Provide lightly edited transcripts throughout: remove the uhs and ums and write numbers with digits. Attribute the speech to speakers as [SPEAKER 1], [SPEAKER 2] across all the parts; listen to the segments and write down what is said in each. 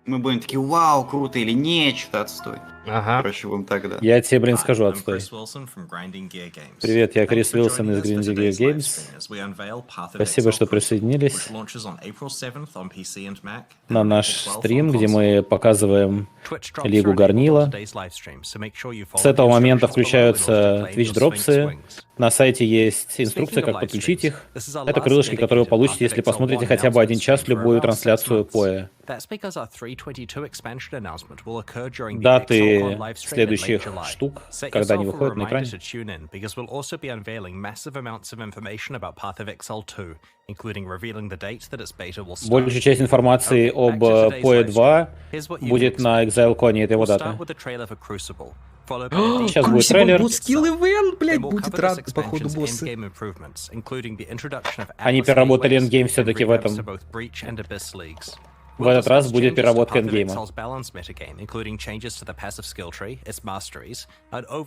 [SPEAKER 1] Мы будем такие, вау, круто, или нет, что-то отстой.
[SPEAKER 2] Ага.
[SPEAKER 1] Короче, будем тогда.
[SPEAKER 3] Я тебе, блин, скажу отстой. Привет, я Крис Уилсон из Grinding Gear Games. Спасибо, что присоединились на наш стрим, где мы показываем Лигу Горнила. С этого момента включаются Twitch-дропсы. На сайте есть инструкция, как подключить их. Это крылышки, которые вы получите, если посмотрите хотя бы 1 час любую трансляцию PoE. Даты следующих штук, когда они выходят на экране. Большая часть информации об PoE 2 будет на ExileCon, это его дата. Сейчас будет трейлер.
[SPEAKER 2] Скилл-ивент, блядь, будет рад, походу, боссы.
[SPEAKER 3] Они переработали эндгейм все-таки в этом. В этот раз будет переработка эндгейма.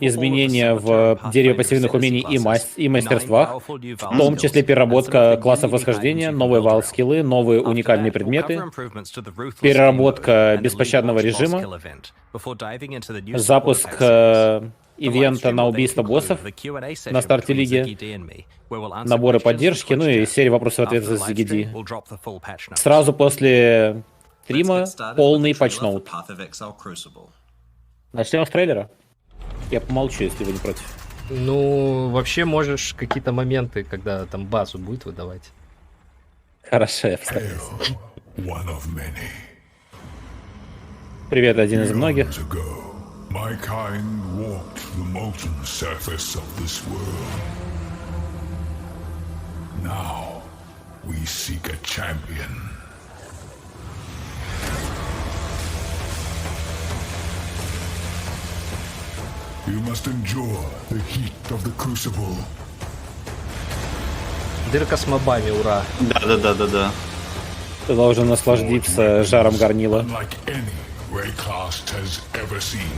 [SPEAKER 3] Изменения в дереве пассивных умений и мастерствах, в том числе переработка классов восхождения, новые вал-скиллы, новые уникальные предметы, переработка беспощадного режима, запуск ивента на убийство боссов на старте лиги, наборы поддержки, ну и серия вопросов и ответов с ZGD. Сразу после стрима полный патчноут. Начнем с трейлера. Я помолчу, если вы не против.
[SPEAKER 2] Ну, вообще можешь какие-то моменты, когда там базу будет выдавать.
[SPEAKER 3] Хорошо, я постараюсь. Привет, один из многих.
[SPEAKER 4] My kind walked the molten surface of this world. Now we seek a champion. You must endure the heat of the crucible.
[SPEAKER 2] Дырка с мобами, ура.
[SPEAKER 1] Да.
[SPEAKER 3] Ты должен насладиться жаром горнила.
[SPEAKER 4] Unlike any Raycast has ever seen.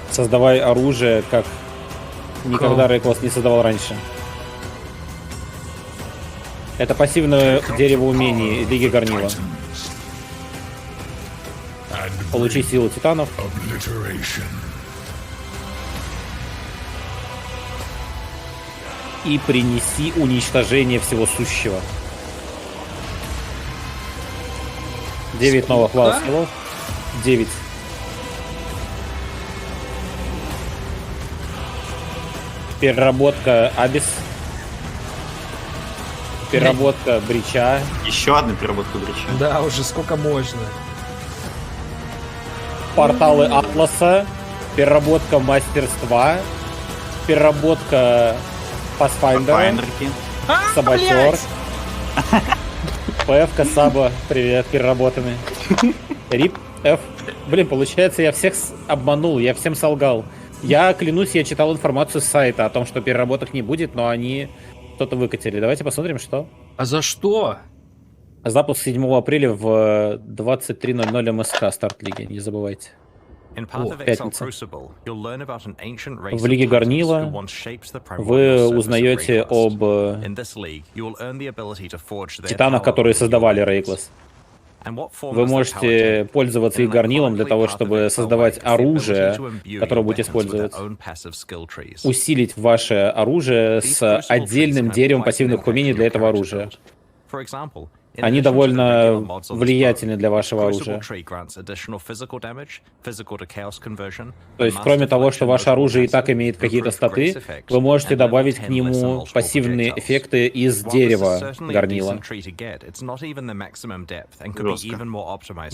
[SPEAKER 3] Создавай оружие, как никогда Рейклас не создавал раньше. Это пассивное дерево умений Лиги Горнила. Получи силу титанов. И принеси уничтожение всего сущего. 9 новых вал-скиллов. 9. Переработка Абис. Переработка Брича.
[SPEAKER 1] Еще одна переработка Брича.
[SPEAKER 2] Да, уже сколько можно.
[SPEAKER 3] Порталы Атласа. Переработка мастерства. Переработка Pathfinder. Саботер. ПФ, Саба, привет, переработанный. Рип, Ф. Блин, получается, я всех обманул, я всем солгал. Я клянусь, я читал информацию с сайта о том, что переработок не будет, но они что-то выкатили. Давайте посмотрим, что.
[SPEAKER 2] А за что?
[SPEAKER 3] Запуск 7 апреля в 23:00 МСК, старт лиги, не забывайте. Пятница. В Лиге Горнила вы узнаете об титанах, которые создавали Рейклас. Вы можете пользоваться их горнилом для того, чтобы создавать оружие, которое будете использовать. Усилить ваше оружие с отдельным деревом пассивных умений для этого оружия. Они довольно влиятельны для вашего оружия. То есть, кроме того, что ваше оружие и так имеет какие-то статы, вы можете добавить к нему пассивные эффекты из дерева горнила.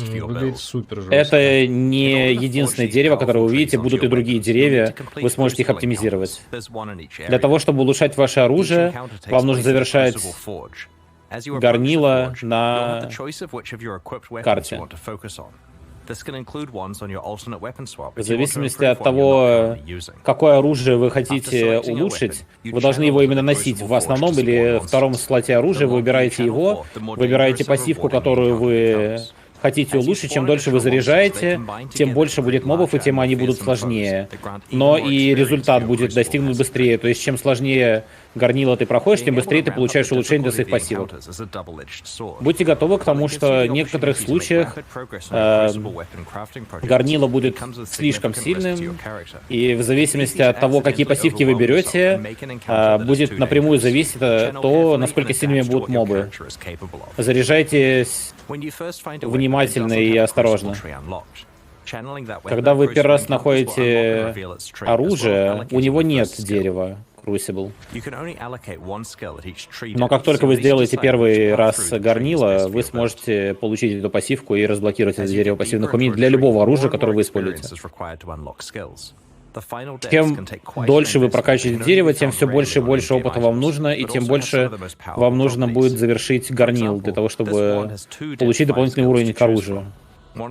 [SPEAKER 2] Выглядит супер жестко.
[SPEAKER 3] Это не единственное дерево, которое вы увидите, будут и другие деревья, вы сможете их оптимизировать. Для того, чтобы улучшать ваше оружие, вам нужно завершать горнила на карте. В зависимости от того, какое оружие вы хотите улучшить, вы должны его именно носить. В основном или втором слоте оружия вы выбираете его, выбираете пассивку, которую вы хотите улучшить. Чем дольше вы заряжаете, тем больше будет мобов, и тем они будут сложнее. Но и результат будет достигнут быстрее. То есть, чем сложнее горнила ты проходишь, тем быстрее ты получаешь улучшение для своих пассивов. Будьте готовы к тому, что в некоторых случаях горнило будет слишком сильным, и в зависимости от того, какие пассивки вы берете, будет напрямую зависеть то, насколько сильными будут мобы. Заряжайтесь внимательно и осторожно. Когда вы первый раз находите оружие, у него нет дерева, Crucible. Но как только вы сделаете первый раз горнило, вы сможете получить эту пассивку и разблокировать это дерево пассивных умений для любого оружия, которое вы используете. Чем дольше вы прокачиваете дерево, тем все больше и больше опыта вам нужно, и тем больше вам нужно будет завершить горнил для того, чтобы получить дополнительный уровень к оружию.
[SPEAKER 2] Кого,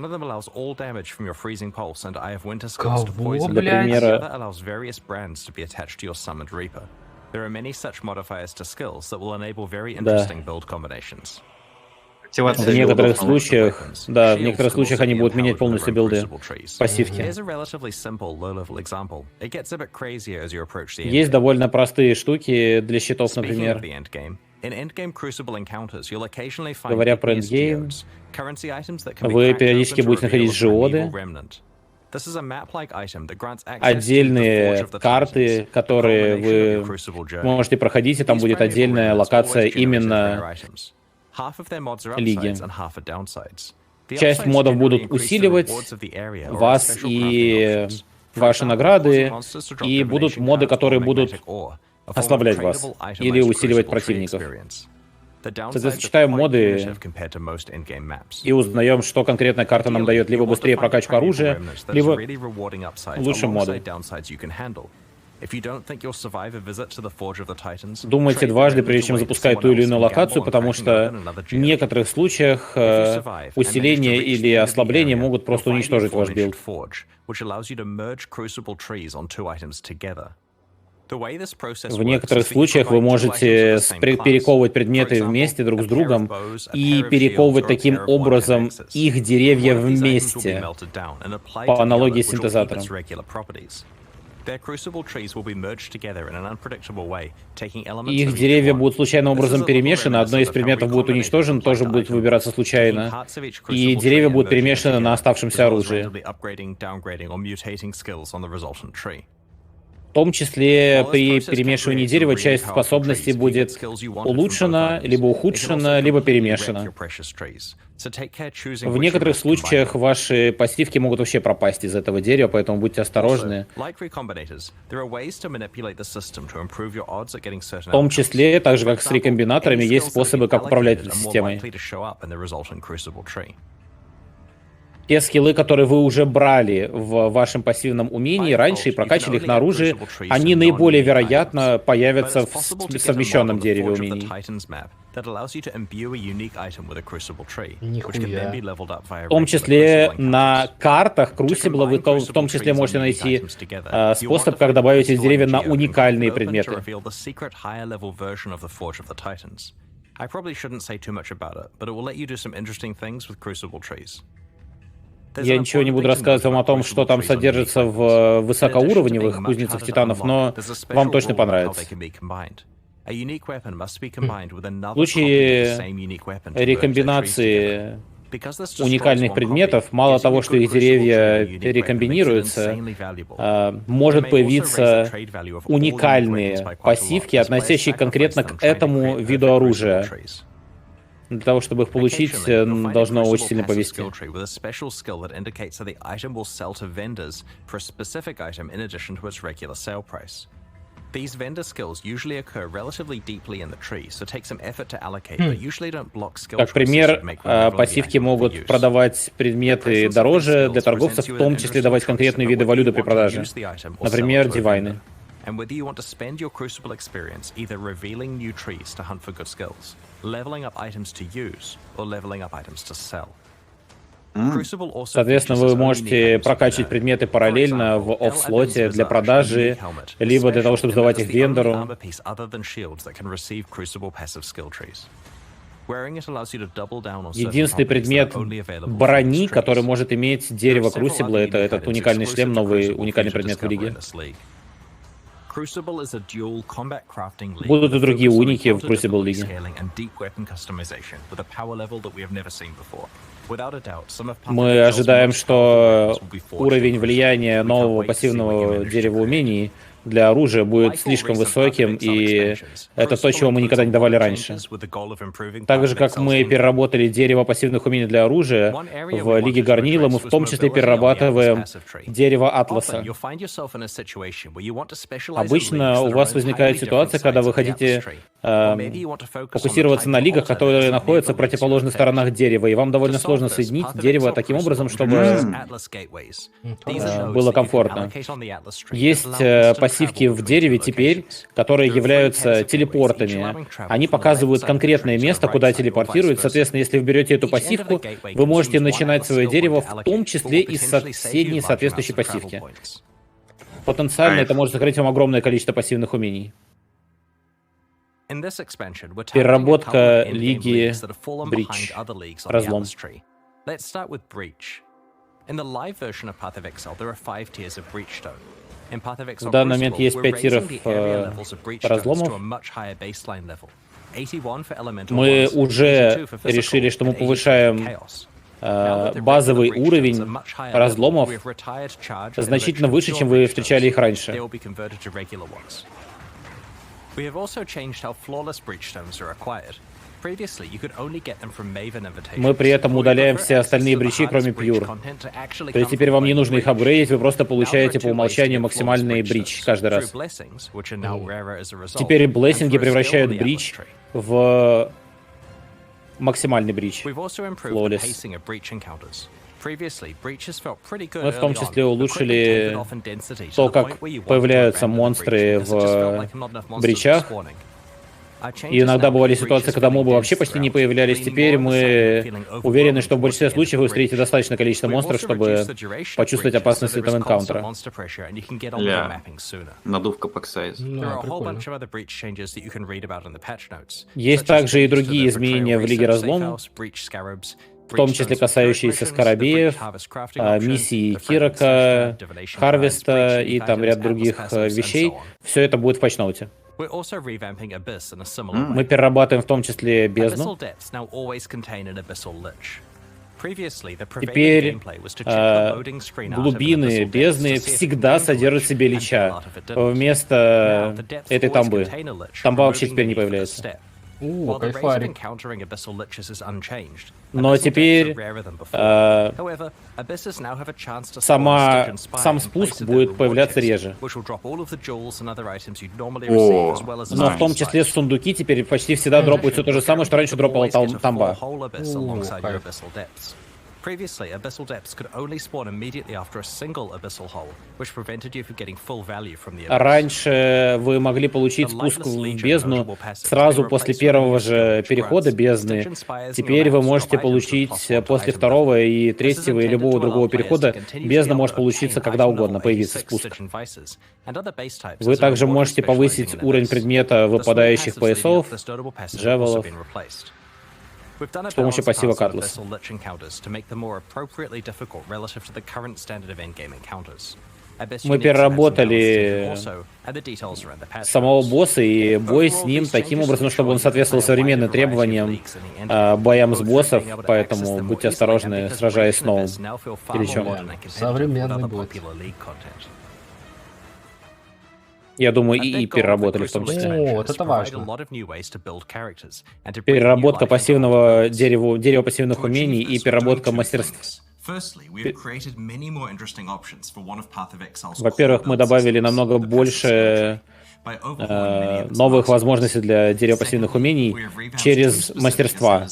[SPEAKER 3] Для примера,
[SPEAKER 1] Активация
[SPEAKER 3] в некоторых
[SPEAKER 1] билдов,
[SPEAKER 3] случаях, в некоторых случаях они будут менять полностью билды, пассивки. Есть довольно простые штуки для щитов, например. Говоря про эндгейм, вы периодически будете находить жиоды, отдельные карты, которые вы можете проходить, и там будет отдельная локация именно лиги. Часть модов будут усиливать вас и ваши награды, и будут моды, которые будут ослаблять вас или усиливать противников. Соответственно, читаем моды и узнаем, что конкретная карта нам дает либо быстрее прокачку оружия, либо лучше моды. Думайте дважды, прежде чем запускать ту или иную локацию, потому что в некоторых случаях усиление или ослабление могут просто уничтожить ваш билд. В некоторых случаях вы можете перековывать предметы вместе друг с другом и перековывать таким образом их деревья вместе, по аналогии с синтезатором. Их деревья будут случайным образом перемешаны, одно из предметов будет уничтожено, тоже будет выбираться случайно, и деревья будут перемешаны на оставшемся оружии. В том числе при перемешивании дерева часть способностей будет улучшена, либо ухудшена, либо перемешана. В некоторых случаях ваши пассивки могут вообще пропасть из этого дерева, поэтому будьте осторожны. В том числе, так же как с рекомбинаторами, есть способы, как управлять этой системой. Те скиллы, которые вы уже брали в вашем пассивном умении раньше и прокачали их на оружие, они наиболее вероятно появятся в совмещенном дереве умений. В том числе на картах Crucible вы в том числе можете найти способ, как добавить эти деревья на уникальные предметы. Я ничего не буду рассказывать вам о том, что там содержится в высокоуровневых кузницах титанов, но вам точно понравится. В случае рекомбинации уникальных предметов, мало того, что их деревья рекомбинируются, может появиться уникальные пассивки, относящие конкретно к этому виду оружия. Для того, чтобы их получить, должно очень сильно повезти. Как пример, пассивки могут продавать предметы дороже для торговцев, в том числе давать конкретные виды валюты при продаже. Например, дивайны. And whether you want to spend your Crucible experience either revealing new trees to hunt for good skills, leveling up items to use, or leveling up items to sell. Соответственно, вы можете прокачивать предметы параллельно в оффслоте для продажи, либо для того, чтобы сдавать их вендору. Единственный предмет брони, который может иметь дерево Crucible, это этот уникальный шлем, новый уникальный предмет в лиге. Будут и другие уники в Crucible Лиге. Мы ожидаем, что уровень влияния нового пассивного дерева умений для оружия будет слишком высоким, и это то, чего мы никогда не давали раньше. Так же, как мы переработали дерево пассивных умений для оружия, в Лиге Гарнила мы в том числе перерабатываем дерево Атласа. Обычно у вас возникает ситуация, когда вы хотите фокусироваться на лигах, которые находятся в противоположных сторонах дерева, и вам довольно сложно соединить дерево таким образом, чтобы было комфортно. Есть пассивки в дереве теперь, которые являются телепортами. Они показывают конкретное место, куда телепортируют. Соответственно, если вы берете эту пассивку, вы можете начинать свое дерево в том числе из соседней соответствующей пассивки. Потенциально это может сохранить вам огромное количество пассивных умений. Переработка Лиги Брич. Разлом. В данный момент есть 5 тиров разломов. Мы уже решили, что мы повышаем базовый уровень разломов значительно выше, чем вы встречали их раньше. Мы при этом удаляем все остальные бричи, кроме Pure. То есть теперь вам не нужно их апгрейдить, вы просто получаете по умолчанию максимальный брич каждый раз. Теперь блессинги превращают брич в максимальный брич. Flawless. Мы в том числе улучшили то, как появляются монстры в бричах. И иногда бывали ситуации, когда мобы вообще почти не появлялись. Теперь мы уверены, что в большинстве случаев вы встретите достаточное количество монстров, чтобы почувствовать опасность этого энкаунтера.
[SPEAKER 1] Надувка паксайз.
[SPEAKER 3] Есть также и другие изменения в Лиге Разлома, в том числе касающиеся скоробеев, миссий Кирака, Харвеста и там ряд других вещей. Все это будет в патчноуте. Мы перерабатываем в том числе бездну. Теперь глубины бездны всегда содержат в себе лича. Вместо этой тамбы. Тамба вообще теперь не появляется.
[SPEAKER 2] Кайфарик.
[SPEAKER 3] Но теперь сам спуск будет появляться реже. Но в том числе сундуки теперь почти всегда дропают все то же самое, что раньше дропала тамба.
[SPEAKER 5] Previously, abyssal depths could only spawn immediately after a single abyssal hole, which prevented you from getting full value from the abyss.
[SPEAKER 3] Раньше вы могли получить спуск в бездну сразу после первого же перехода бездны. Теперь вы можете получить после второго и третьего и любого другого перехода. Бездна может получиться когда угодно, появиться спуск. Вы также можете повысить уровень предмета выпадающих поясов, джавелов, с помощью пассива Атлас. Мы переработали самого босса и бой с ним таким образом, чтобы он соответствовал современным требованиям боям с боссов, поэтому будьте осторожны, сражаясь с новым или чем.
[SPEAKER 2] Современный будет.
[SPEAKER 3] Я думаю, и переработали в том числе.
[SPEAKER 2] О, вот это важно.
[SPEAKER 3] Переработка пассивного дерева пассивных умений и переработка мастерств. Во-первых, мы добавили намного больше новых возможностей для дерева пассивных умений через мастерства.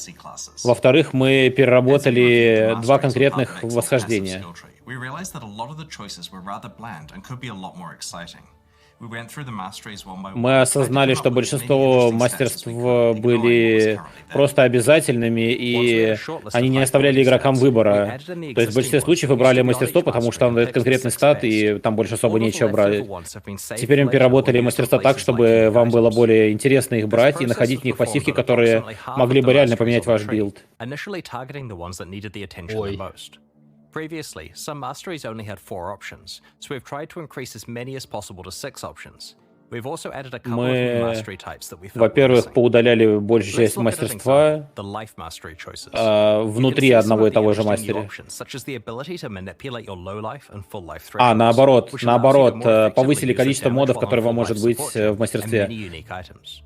[SPEAKER 3] Во-вторых, мы переработали два конкретных восхождения. Мы осознали, что большинство мастерств были просто обязательными, и они не оставляли игрокам выбора. То есть в большинстве случаев вы брали мастерство, потому что он дает конкретный стат, и там больше особо нечего брать. Теперь мы переработали мастерство так, чтобы вам было более интересно их брать и находить в них пассивки, которые могли бы реально поменять ваш билд.
[SPEAKER 5] Previously, some masteries only had 4 options, so we've tried to increase as many as possible to 6 options. We've also added a couple of new
[SPEAKER 3] Мы,
[SPEAKER 5] mastery types that we felt were
[SPEAKER 3] во-первых,
[SPEAKER 5] missing.
[SPEAKER 3] поудаляли большую
[SPEAKER 5] Let's
[SPEAKER 3] часть
[SPEAKER 5] look at an
[SPEAKER 3] мастерства
[SPEAKER 5] example, the life mastery choices.
[SPEAKER 3] внутри
[SPEAKER 5] You can see some
[SPEAKER 3] одного и
[SPEAKER 5] of the
[SPEAKER 3] того же
[SPEAKER 5] interesting new
[SPEAKER 3] мастера.
[SPEAKER 5] options, such as the ability to manipulate your low life and full life
[SPEAKER 3] А,
[SPEAKER 5] thresholds,
[SPEAKER 3] наоборот,
[SPEAKER 5] which allows you to more effectively
[SPEAKER 3] повысили
[SPEAKER 5] use the
[SPEAKER 3] количество
[SPEAKER 5] damage
[SPEAKER 3] модов,
[SPEAKER 5] while on
[SPEAKER 3] которые вам
[SPEAKER 5] full
[SPEAKER 3] может
[SPEAKER 5] life
[SPEAKER 3] быть
[SPEAKER 5] support
[SPEAKER 3] в
[SPEAKER 5] and
[SPEAKER 3] мастерстве.
[SPEAKER 5] many unique items.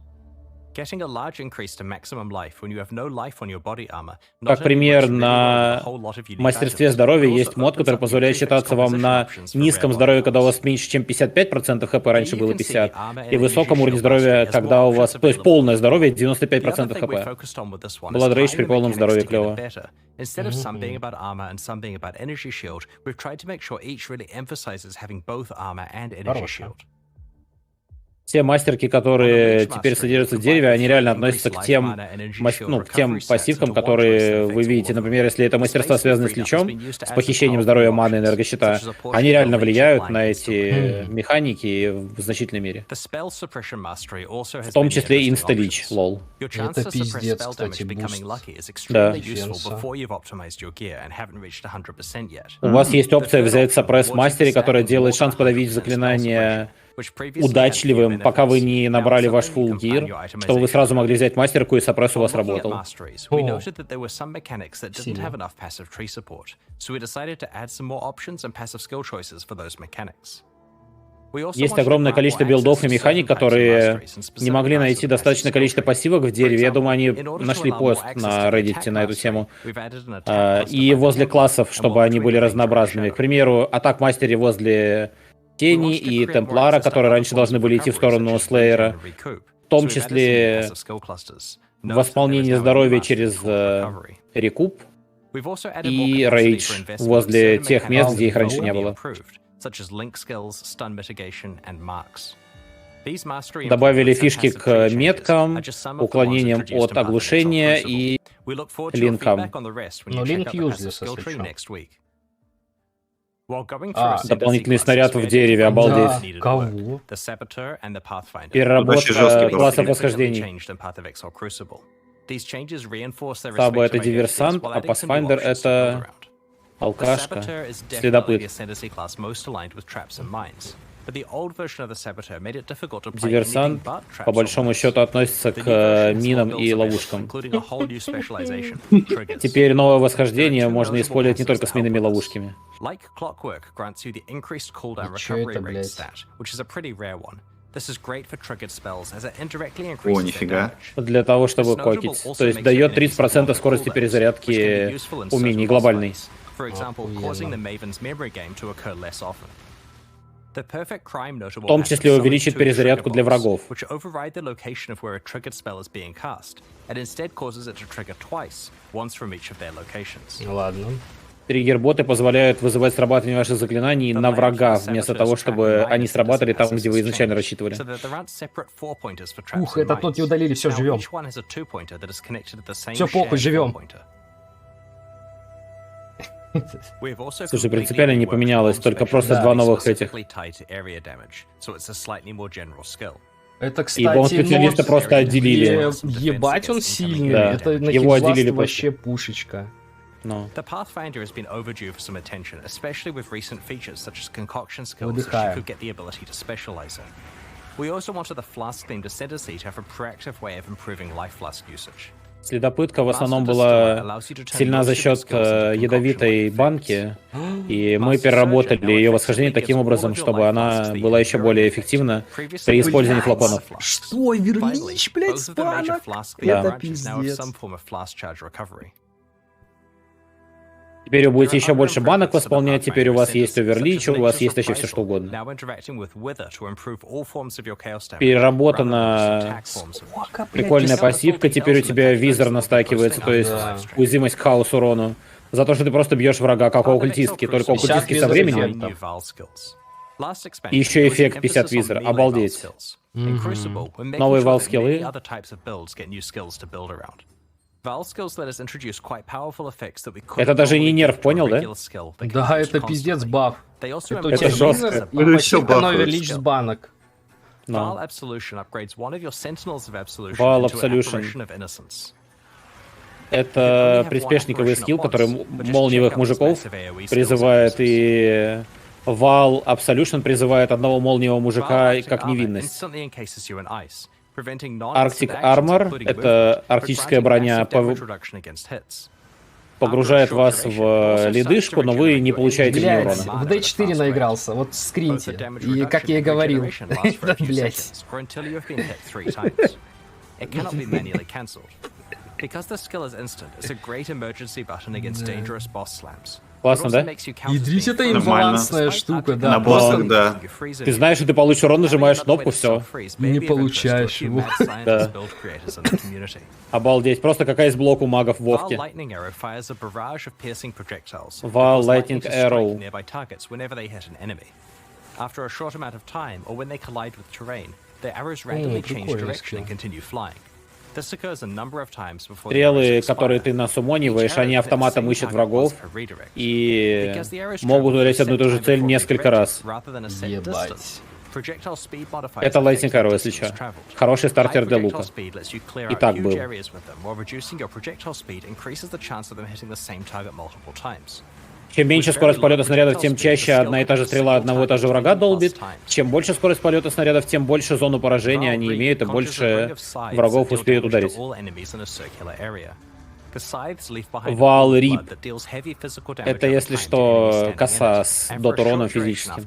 [SPEAKER 5] Getting a large increase to maximum life when you have no life on your body armor not
[SPEAKER 3] Как
[SPEAKER 5] only
[SPEAKER 3] пример,
[SPEAKER 5] works really well with a
[SPEAKER 3] на
[SPEAKER 5] whole lot of unique
[SPEAKER 3] мастерстве
[SPEAKER 5] items,
[SPEAKER 3] здоровья
[SPEAKER 5] but also
[SPEAKER 3] есть мод,
[SPEAKER 5] opens
[SPEAKER 3] который
[SPEAKER 5] up new
[SPEAKER 3] позволяет
[SPEAKER 5] prefix
[SPEAKER 3] считаться вам
[SPEAKER 5] composition
[SPEAKER 3] на
[SPEAKER 5] options for
[SPEAKER 3] низком
[SPEAKER 5] rare
[SPEAKER 3] здоровье,
[SPEAKER 5] body
[SPEAKER 3] когда у
[SPEAKER 5] parts.
[SPEAKER 3] вас меньше, чем 55% хп, раньше
[SPEAKER 5] Here you
[SPEAKER 3] было
[SPEAKER 5] can see
[SPEAKER 3] 50,
[SPEAKER 5] the armor and
[SPEAKER 3] и высоком
[SPEAKER 5] energy
[SPEAKER 3] уровне
[SPEAKER 5] shield
[SPEAKER 3] здоровья,
[SPEAKER 5] mastery has
[SPEAKER 3] когда
[SPEAKER 5] more
[SPEAKER 3] у вас,
[SPEAKER 5] options
[SPEAKER 3] то есть
[SPEAKER 5] available.
[SPEAKER 3] полное здоровье,
[SPEAKER 5] The other
[SPEAKER 3] 95%
[SPEAKER 5] thing we
[SPEAKER 3] хп.
[SPEAKER 5] focused on with this one is
[SPEAKER 3] Blood Rage
[SPEAKER 5] tying
[SPEAKER 3] при
[SPEAKER 5] the
[SPEAKER 3] полном
[SPEAKER 5] mechanics
[SPEAKER 3] здоровье
[SPEAKER 5] together
[SPEAKER 3] клево.
[SPEAKER 5] better. Instead of some being about armor and some being about energy shield, we've tried to make sure each really emphasizes having both armor and energy
[SPEAKER 2] Хорошо.
[SPEAKER 5] shield.
[SPEAKER 3] Все мастерки, которые теперь содержатся в дереве, они реально относятся к тем, к тем пассивкам, которые вы видите. Например, если это мастерства, связанные с лечом, с похищением здоровья, маны, энергощита, они реально влияют на эти механики в значительной мере. В том числе инста-лич, лол.
[SPEAKER 2] Это пиздец, кстати, буст.
[SPEAKER 3] Да. У вас есть опция взять саппресс мастере, которая делает шанс подавить заклинание удачливым, пока вы не набрали ваш full gear, чтобы вы сразу могли взять мастерку и саппресс у вас работал. Есть огромное количество билдов и механик, которые не могли найти достаточное количество пассивок в дереве. Я думаю, они нашли пост на Reddit на эту тему. И возле классов, чтобы они были разнообразными. К примеру, атак-мастере возле Тени и Темплара, которые раньше должны были идти в сторону Слеера, в том числе восполнение здоровья через рекуп и рейдж возле тех мест, где их раньше не было. Добавили фишки к меткам, уклонениям от оглушения и линкам.
[SPEAKER 2] Но линк useless, если что.
[SPEAKER 3] Дополнительный снаряд в дереве, обалдеть.
[SPEAKER 2] Да. Кого?
[SPEAKER 3] Переработка классов восхождений. Саба — это диверсант, а Pathfinder — это алкашка, следопыт. Диверсант, по большому счету, относится к минам и ловушкам. Теперь новое восхождение можно использовать не только с минами и ловушками.
[SPEAKER 2] Чё это, блядь?
[SPEAKER 1] О, нифига.
[SPEAKER 3] Для того, чтобы кокить. То есть дает 30% скорости перезарядки умений глобальный. В том числе увеличит перезарядку для врагов.
[SPEAKER 2] Ладно.
[SPEAKER 3] Триггер-боты позволяют вызывать срабатывание ваших заклинаний на врага, вместо того, чтобы они срабатывали там, где вы изначально рассчитывали.
[SPEAKER 2] Ух, этот нот не удалили, все, живем. Все, похуй, живем.
[SPEAKER 3] Слушай, принципиально не поменялось, только просто два новых этих.
[SPEAKER 2] Это, кстати,
[SPEAKER 3] Ибо специалиста
[SPEAKER 2] нот,
[SPEAKER 3] просто отделили.
[SPEAKER 2] Ебать, он сильный.
[SPEAKER 3] Да,
[SPEAKER 2] Это на
[SPEAKER 3] его
[SPEAKER 2] Хитбласт
[SPEAKER 3] отделили
[SPEAKER 2] вообще пушечка.
[SPEAKER 3] No.
[SPEAKER 5] The Pathfinder has been overdue for some attention, especially with recent features such as concoction skills that
[SPEAKER 2] Выдыхаем.
[SPEAKER 5] you could get the ability to specialize in. We also wanted the flask-themed Ascendancy to have a proactive way of improving life flask usage.
[SPEAKER 3] Следопытка в основном была сильна за счет ядовитой банки, и мы переработали ее восхождение таким образом, чтобы она была еще более эффективна при использовании флаконов.
[SPEAKER 2] Что, Верлич, блядь, спанок? Это пиздец.
[SPEAKER 3] Теперь вы будете еще больше банок восполнять, теперь у вас есть оверлич, у вас есть вообще все что угодно. Переработана прикольная пассивка, теперь у тебя визор настакивается, то есть уязвимость к хаос урону. За то, что ты просто бьешь врага, как у оккультистки, только оккультистки со временем. И еще эффект 50 визор, обалдеть. Новые вал-скиллы. Это даже не нерв, понял, да?
[SPEAKER 2] Да, это пиздец баф. Это у
[SPEAKER 3] Это
[SPEAKER 2] тебя
[SPEAKER 3] жестко.
[SPEAKER 2] визор и
[SPEAKER 1] Это ещё
[SPEAKER 2] пассивка на
[SPEAKER 1] баф
[SPEAKER 2] оверлич с банок.
[SPEAKER 3] Но.
[SPEAKER 5] Val
[SPEAKER 3] Absolution. Это приспешниковый скилл, который молниевых мужиков призывает и Вал Absolution призывает одного молниевого мужика как невинность. Arctic Armor — это арктическая броня, погружает вас в ледышку, но вы не получаете ни
[SPEAKER 2] Блять,
[SPEAKER 3] урона.
[SPEAKER 2] в D4 наигрался, вот скриньте. И как я и говорил. Блять.
[SPEAKER 5] Because the skill is instant, it's a great emergency button against dangerous boss slams.
[SPEAKER 3] Классно, да?
[SPEAKER 2] Ядрить, это имбалансная штука, да.
[SPEAKER 1] На боссах, да.
[SPEAKER 3] Ты знаешь, что ты получишь урон, нажимаешь кнопку, все.
[SPEAKER 2] Не получаешь его.
[SPEAKER 3] Да. Обалдеть. Просто какая из блок у магов в Вовке. Вал Lightning Arrow.
[SPEAKER 5] After a short amount of time, or when they collide with terrain, the arrows randomly change direction and continue flying. This occurs a number of times before
[SPEAKER 3] Стрелы, которые ты насумониваешь, они автоматом ищут врагов и могут ударить одну и ту же цель несколько раз.
[SPEAKER 2] Ебать.
[SPEAKER 3] Это Lightning Arrow, если что. Хороший стартер для лука. И так был. Чем меньше скорость полета снарядов, тем чаще одна и та же стрела одного и того же врага долбит. Чем больше скорость полета снарядов, тем больше зону поражения они имеют, и больше врагов успеют ударить. Вал Рип. Это, если что, коса с дот-уроном физическим.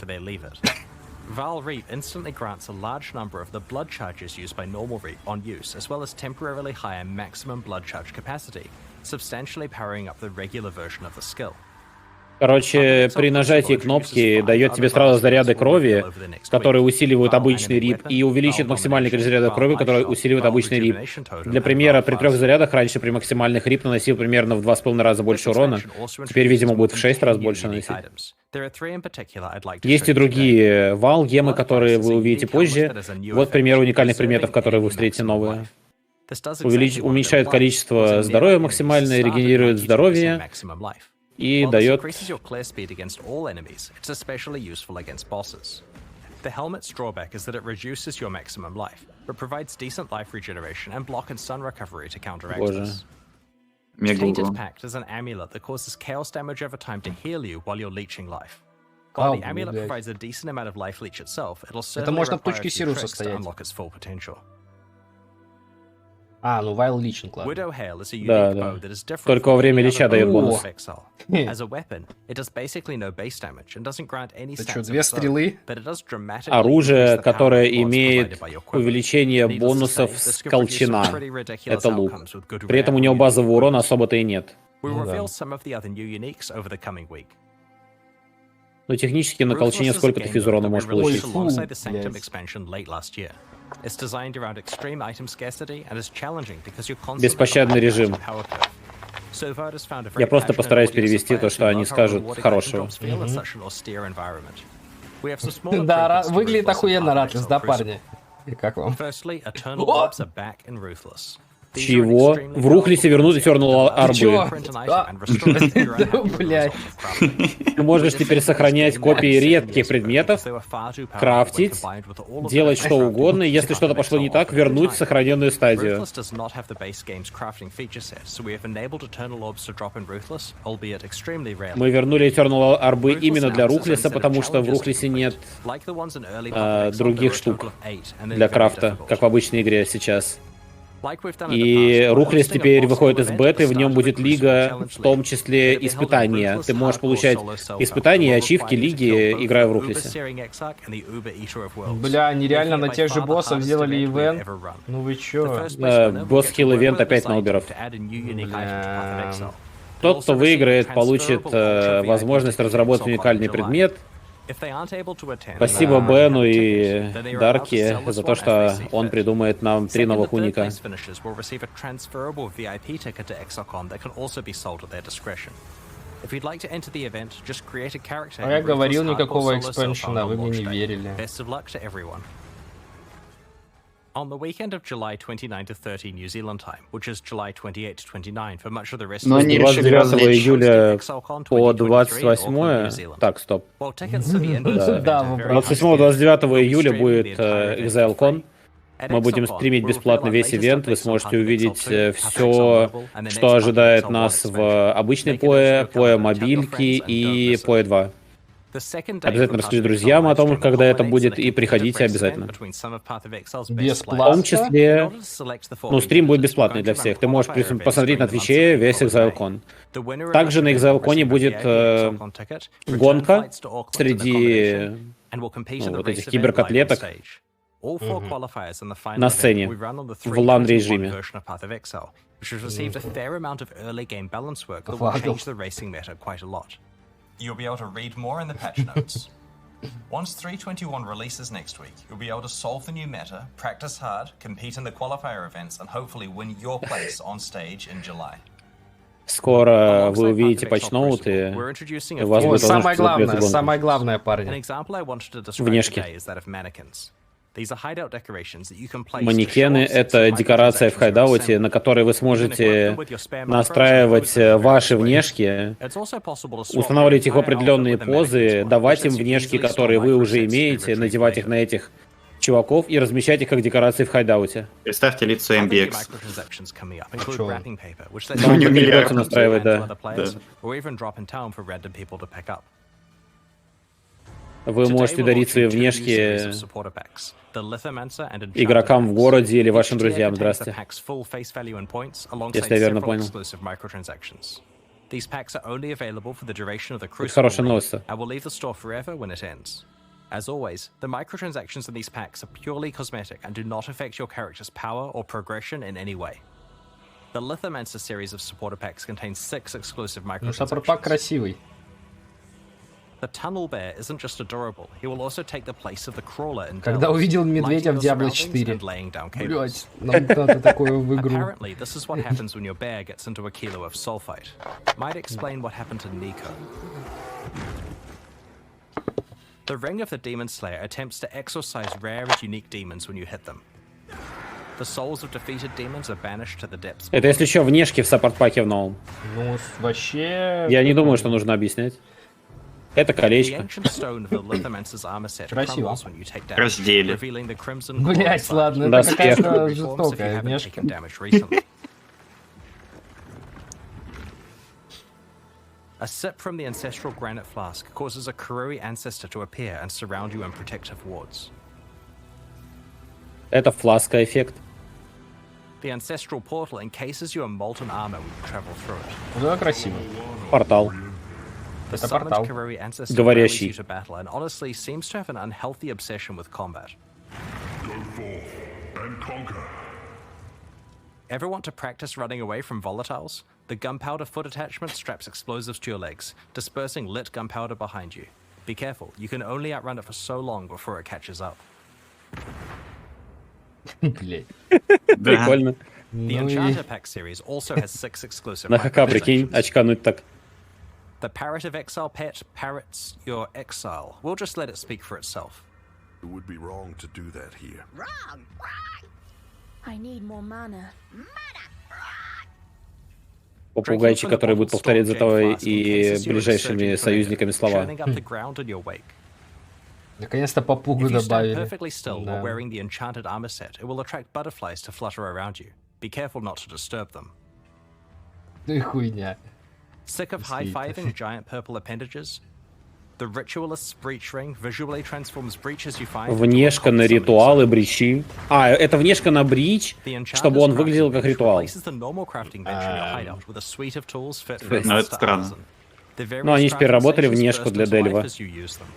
[SPEAKER 5] Val Reap instantly grants a large number of the blood charges used by normal Reap on use, as well as temporarily higher maximum blood charge capacity, substantially powering up the regular version of the skill.
[SPEAKER 3] Короче, при нажатии кнопки дает тебе сразу заряды крови, которые усиливают обычный рип, и увеличит максимальный количество зарядов крови, который усиливает обычный рип. Для примера, при 3 зарядах раньше при максимальных рип наносил примерно в 2,5 раза больше урона, теперь, видимо, будет в 6 раз больше наносить. Есть и другие вал, гемы, которые вы увидите позже. Вот пример уникальных предметов, которые вы встретите новые. Уменьшает количество здоровья максимально, регенерирует здоровье. И дает... The helmet's drawback is that it reduces your maximum life, but provides decent life regeneration and block and stun recovery to counteract this. Tainted Pact is an amulet that causes chaos damage over time to heal you while you're leeching life. While the amulet provides a decent amount of life leech itself, it'll certainly require a few tricks to unlock its full potential.
[SPEAKER 2] А, ну Вайл личен, ладно.
[SPEAKER 3] Да, да. Только во время лича дает бонус.
[SPEAKER 2] Ты что, 2 стрелы?
[SPEAKER 3] Оружие, которое имеет увеличение бонусов с колчана. Это лук. При этом у него базового урона особо-то и нет. Но технически на колчане сколько ты физурона можешь получить? Беспощадный режим. Я просто постараюсь перевести то, что они скажут хорошего.
[SPEAKER 2] Да, выглядит охуенно Ратлис, да, парни? И как вам?
[SPEAKER 3] Чего? В Рухлисе вернут Eternal Арбы.
[SPEAKER 2] Блять.
[SPEAKER 3] Ты можешь теперь сохранять копии редких предметов, крафтить, делать что угодно, и если что-то пошло не так, вернуть в сохраненную стадию. Мы вернули Eternal Арбы именно для Рухлиса, потому что в Рухлисе нет других штук для крафта, как в обычной игре сейчас. И Рухлис теперь выходит из беты, в нем будет лига, в том числе испытания. Ты можешь получать испытания и ачивки лиги, играя в Рухлисе.
[SPEAKER 2] Бля, они реально на тех же боссов сделали ивент? Ну вы чё?
[SPEAKER 3] Босс-хилл ивент опять на уберов. Тот, кто выиграет, получит возможность разработать уникальный предмет. Спасибо Бену и Дарке за то, что он придумает нам 3 новых уника.
[SPEAKER 2] А я говорил, никакого экспеншена, вы мне не верили.
[SPEAKER 5] On the weekend of July 29 to 30 New Zealand time, which is July 28 to 29 for much of the rest of
[SPEAKER 3] Но
[SPEAKER 5] the
[SPEAKER 3] они решили 29 июля по 28... Так, стоп. Да. 28-29 июля будет ExileCon. Мы будем стримить бесплатно весь ивент. Вы сможете увидеть все, что ожидает нас в обычной PoE, PoE мобильке и PoE 2. Обязательно расскажи друзьям о том, когда это будет, и приходите обязательно. В том числе, ну, стрим будет бесплатный для всех. Ты можешь посмотреть на Твиче весь ExileCon. Также на ExileCon будет гонка среди вот этих киберкотлеток на сцене в лан-режиме.
[SPEAKER 5] You'll be able to read more in the patch notes. Once 3.21 releases next week, you'll be able to solve the new meta, practice hard, compete in the qualifier events, and hopefully win your place on stage in July.
[SPEAKER 3] Скоро вы увидите патчноуты, и у вас будет возможность
[SPEAKER 2] самое главное, парни.
[SPEAKER 3] Внешки. Манекены — это декорация в хайдауте, на которой вы сможете настраивать ваши внешки, устанавливать их в определенные позы, давать им внешки, которые вы уже имеете, надевать их на этих чуваков и размещать их как декорации в хайдауте.
[SPEAKER 1] Представьте лицо MBX.
[SPEAKER 3] Там не придется настраивать, да. Вы можете дарить свои внешки игрокам в городе или вашим друзьям. Здрасте. Если я верно понял. Это хорошая новость.
[SPEAKER 5] As always, the microtransactions in these packs are purely cosmetic and do not affect your character's power or progression in any way. The Lithomancer series of supporter packs contains 6 exclusive
[SPEAKER 2] Саппорт-пак
[SPEAKER 5] microtransactions.
[SPEAKER 2] красивый.
[SPEAKER 5] The Tunnel Bear isn't just adorable, he will also take the place of the Crawler in
[SPEAKER 2] Когда
[SPEAKER 5] Delves,
[SPEAKER 2] увидел медведя в
[SPEAKER 5] lighting your
[SPEAKER 2] Diablo
[SPEAKER 5] surroundings
[SPEAKER 2] 4.
[SPEAKER 5] and laying down cables.
[SPEAKER 2] Блять, нам надо такое в игру.
[SPEAKER 5] Apparently, this is what happens when your bear gets into a kilo of sulfite. Might explain what happened to Nico. The Ring of the Demon Slayer attempts to exorcise rare and unique demons when you hit them. The souls of defeated demons are banished to the depths.
[SPEAKER 3] Это если еще внешки в саппорт-паке в новом.
[SPEAKER 2] Ну, вообще...
[SPEAKER 3] Я не думаю, что нужно объяснять. Это
[SPEAKER 5] The
[SPEAKER 3] колечко.
[SPEAKER 5] ancient stone of the Lithomancer's armor set
[SPEAKER 2] Красиво.
[SPEAKER 5] crumbles when you take damage,
[SPEAKER 1] Раздели.
[SPEAKER 5] revealing the crimson
[SPEAKER 2] Блять, ладно,
[SPEAKER 3] Да,
[SPEAKER 2] это какая-то
[SPEAKER 5] reforms if you
[SPEAKER 2] жестокая
[SPEAKER 5] haven't
[SPEAKER 2] внешка.
[SPEAKER 5] taken damage recently. A sip from the ancestral granite flask causes a Karui ancestor to appear and surround you in protective wards.
[SPEAKER 3] Это фласка-эффект.
[SPEAKER 5] The ancestral portal encases you in molten armor when you travel through it.
[SPEAKER 2] Да, красиво.
[SPEAKER 3] Портал.
[SPEAKER 5] The
[SPEAKER 2] Это
[SPEAKER 5] summoned
[SPEAKER 2] портал.
[SPEAKER 5] Karui ancestor
[SPEAKER 3] Говорящий.
[SPEAKER 5] rallies you to battle and honestly seems to have an unhealthy obsession with combat.
[SPEAKER 4] Go forth and conquer.
[SPEAKER 5] Ever want to practice running away from volatiles? The gunpowder foot attachment straps explosives to your legs, dispersing lit gunpowder behind you. Be careful, you can only outrun it for so long before it catches up.
[SPEAKER 2] Блять.
[SPEAKER 3] Прикольно.
[SPEAKER 5] The
[SPEAKER 2] Ну и...
[SPEAKER 5] Enchanter Pack series also has 6 exclusive
[SPEAKER 3] На ХК, прикинь,
[SPEAKER 5] microtransactions.
[SPEAKER 3] очкануть так.
[SPEAKER 5] The Parrot of Exile pet parrots your exile. We'll just let it speak for itself.
[SPEAKER 4] It would be wrong to do that here.
[SPEAKER 6] Wrong. Why? I need more mana.
[SPEAKER 3] Попугайчик, который будет повторять за тобой и ближайшими союзниками слова.
[SPEAKER 5] Churning up the ground in your wake.
[SPEAKER 2] Наконец-то попугу
[SPEAKER 5] If you stand
[SPEAKER 2] добавили.
[SPEAKER 5] perfectly still
[SPEAKER 2] Да.
[SPEAKER 5] while wearing the enchanted armor set, it will attract butterflies to flutter around you. Be careful not to disturb them.
[SPEAKER 2] Ну и хуйня.
[SPEAKER 5] Sick of high-fiving giant purple appendages? The Ritualist's Breach Ring visually transforms breaches you find into a
[SPEAKER 3] Внешка на
[SPEAKER 5] cult
[SPEAKER 3] ритуалы,
[SPEAKER 5] summon
[SPEAKER 3] бричи. А, это внешка на брич,
[SPEAKER 5] sign. The
[SPEAKER 3] чтобы
[SPEAKER 5] Enchanter's
[SPEAKER 3] он выглядел
[SPEAKER 5] crafting
[SPEAKER 3] как
[SPEAKER 5] bench
[SPEAKER 3] ритуал.
[SPEAKER 5] replaces the normal crafting bench in your hideout with a suite of tools fit for a
[SPEAKER 1] Ну, это
[SPEAKER 5] master
[SPEAKER 1] странно.
[SPEAKER 5] artisan. The
[SPEAKER 3] Ну, они
[SPEAKER 5] various
[SPEAKER 3] же переработали
[SPEAKER 5] crafting
[SPEAKER 3] внешку
[SPEAKER 5] stations
[SPEAKER 3] для
[SPEAKER 5] burst into
[SPEAKER 3] Дельва.
[SPEAKER 5] life as you use them.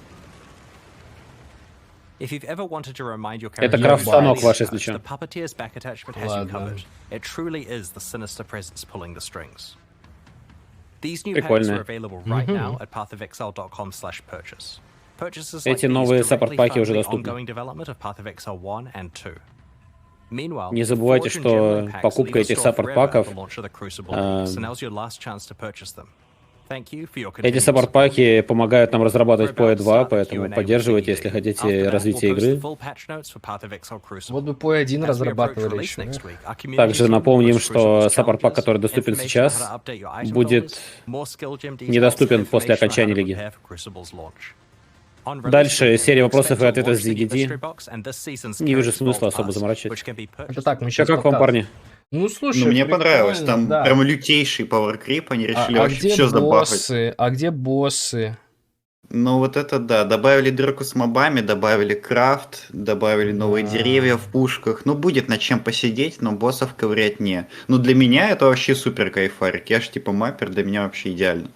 [SPEAKER 5] If you've ever wanted to remind your
[SPEAKER 3] Это
[SPEAKER 5] character
[SPEAKER 2] крафт-станок
[SPEAKER 5] of
[SPEAKER 3] ваш,
[SPEAKER 5] these
[SPEAKER 3] если
[SPEAKER 5] cards,
[SPEAKER 3] чё.
[SPEAKER 5] the Puppeteer's back attachment has you
[SPEAKER 2] Ладно.
[SPEAKER 5] covered. It truly is the sinister presence pulling the strings. These new packs
[SPEAKER 3] Прикольно.
[SPEAKER 5] are available right now at pathofexile.com/purchase. Purchases like
[SPEAKER 3] Эти
[SPEAKER 5] these
[SPEAKER 3] новые
[SPEAKER 5] directly
[SPEAKER 3] саппорт-паки
[SPEAKER 5] fund
[SPEAKER 3] уже
[SPEAKER 5] the
[SPEAKER 3] доступны.
[SPEAKER 5] ongoing development of Path of Exile 1 and 2. Meanwhile,
[SPEAKER 3] Не забывайте,
[SPEAKER 5] Forge and
[SPEAKER 3] что
[SPEAKER 5] Gemline packs
[SPEAKER 3] покупка
[SPEAKER 5] leave the
[SPEAKER 3] этих
[SPEAKER 5] store forever
[SPEAKER 3] саппорт-паков,
[SPEAKER 5] at the launch of the Crucible League, so now's your last chance to purchase them. Thank you for your
[SPEAKER 3] Эти
[SPEAKER 5] continued
[SPEAKER 3] саппорт-паки помогают нам разрабатывать
[SPEAKER 5] support.
[SPEAKER 3] PoE2, поэтому поддерживайте, если хотите развитие игры.
[SPEAKER 2] Вот бы PoE1 разрабатывали еще.
[SPEAKER 3] Также напомним, что саппорт-пак, который доступен сейчас, будет недоступен после окончания лиги. Дальше серия вопросов и ответов с DDD. Не вижу смысла особо заморачиваться.
[SPEAKER 2] Это так, мы
[SPEAKER 3] Что,
[SPEAKER 2] сейчас
[SPEAKER 3] как вам, парни?
[SPEAKER 2] Ну, слушай,
[SPEAKER 1] Ну, мне понравилось. Там
[SPEAKER 2] да.
[SPEAKER 1] прям лютейший пауэркрип. Они решили вообще
[SPEAKER 2] где
[SPEAKER 1] все забахать.
[SPEAKER 2] боссы? А где боссы?
[SPEAKER 1] Ну вот это да, добавили дырку с мобами, добавили крафт, добавили новые деревья в пушках. Ну будет над чем посидеть, но боссов ковырять не. Ну для меня это вообще супер кайфарик. Я ж типа маппер, для меня вообще идеально.